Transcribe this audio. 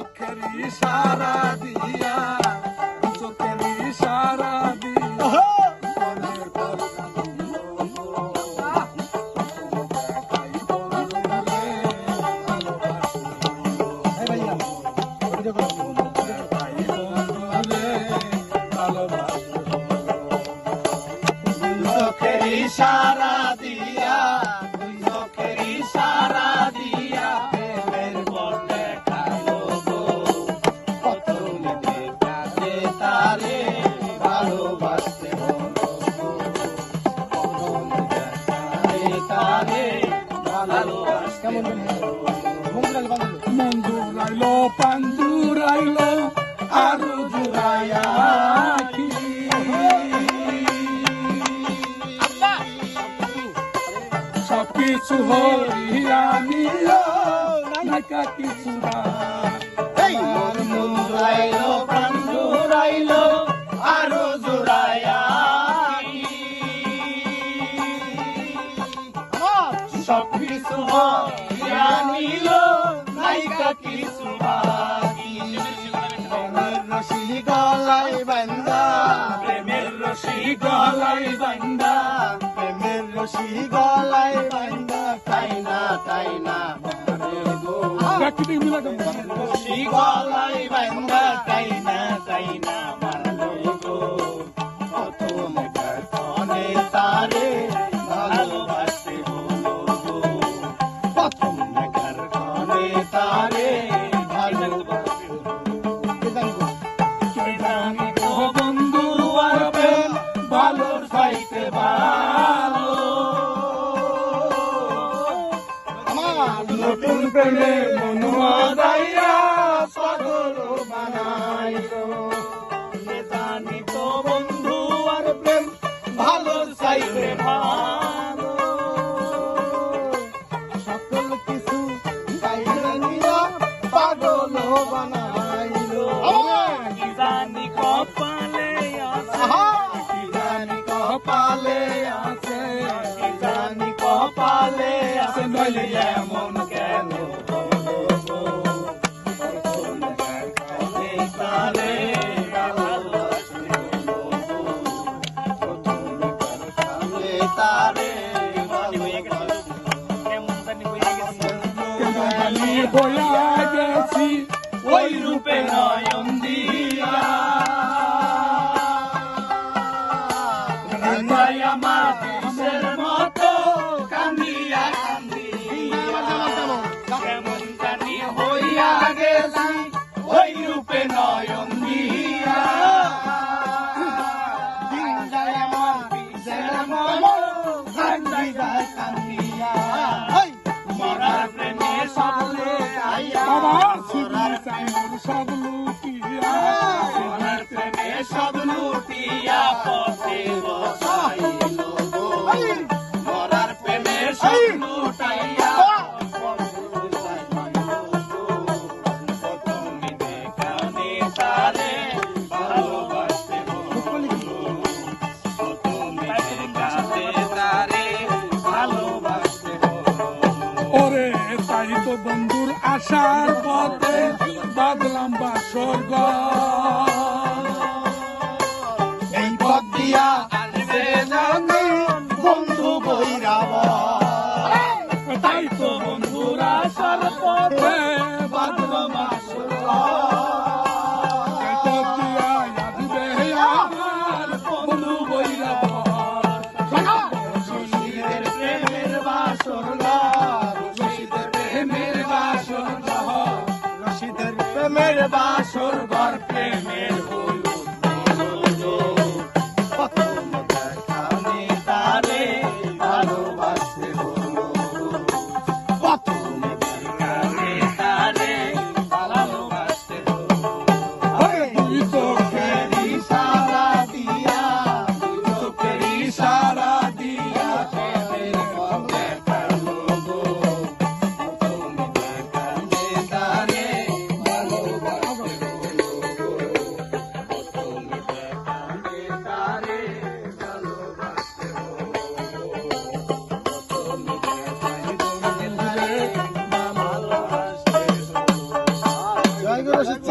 চোখের ইশারা দিয়া চোখের ইশারা দিয়া মনের কথা দিল গো। দেখাই বন্ধুরে ভালোবাসি দেখাই বন্ধুরে ভালোবাসি চোখের ইশারা দিয়া চোখের ইশারা দিয়া প্রেমের বটে খালো গো। প্রথম দেখাতে তারে ভালোবাসতে হলো গো। প্রথম দেখাতে তারে ভালোবাসতে হলো গো। মন জুড়াইলো পান জুড়াইলো আরো জুড়াইয়া কি সবকিছু হইয়া নিল নাকা কিছু না। মন জুড়াইলো প্রাণ জুড়াইলো আরো জুড়াইয়া সবকিছু হইয়া নিল নাইকা কিছু বাকি। প্রেমের রশি গলায় বান্ধা প্রেমের রশি গলায় বান্ধা প্রেমের রশি গলায় বান্ধা টাইনা টাইনা মারে গো। রশি গলায় বান্ধা টাইনা টাইনা মারে গো। প্রথম দেখানে তারে ভালোবাসতে হলো গো। প্রথম দেখানে তারে ভালোবাসতে হলো। জানি তো বন্ধু আর প্রেম ভালোর চাইতে ভালো। নতুন প্রেমে মন দাইয়া পাগল বানাইলো। জানি তো বন্ধু আর প্রেম ভালো চাইতে ভালো। সকল কিছু চাইলে নিয়া পাগল বানাইলো। কি জানি কপালে আছে কি জানি কপালে আছে কি জানি কপালে আছে নইলে এমন কেন হলো গো। প্রথম দেখাতে তারে ভালোবাসতে হলো গো। প্রথম দেখাতে তারে জানি বইয়া গেছি ওই রূপে নয়ন দিয়া হৃদয় আমার বিষের মতো কান্দিয়া কান্দিয়া কেমন জানি হইয়া গেছি ওই রূপে নয়ন দিয়া। দিন যায় আমার বিষের মতো কান্দিয়া কান্দিয়া মরার প্রেমে সবলে আইয়া বাবা শুনি চাই মোর সব লুটিয়া মরার প্রেমে সব লুটিয়া পথে বসাইলো গো। মরার প্রেমে সব লুটাইয়া পথে বসাইলো গো। প্রথম দেখানে তারে ভালোবাসতে হলো গো। প্রথম দেখানে তারে ভালোবাসতে হলো গো। ওরে তাই তো বন্ধুর আশার পথে বাদলাম বা স্বর্গ। এই পথ দিয়া আসবে জানি বন্ধু বৈরাব। তাই তো বন্ধুর আশার পথে বাদলাম বা স্বর্গ। এই পথ দিয়া আসবে আমার বন্ধু বৈরাব। রশিদের প্রেমের বাসর রশিদের প্রেমের বাসর রশিদের প্রেমের বাসর ঘর প্রেমের হলো গো। প্রথম দেখানে তারে ভালোবাসতে হলো গো। প্রথম দেখানে তারে ভালোবাসতে হলো গো। দুই চোখের ইশারা দিয়া চোখের ইশারা দিয়া প্রেমের পথে ফেলো গো। প্রথম দেখানে তারে ভালোবাসতে হলো গো। Thank you Rashid.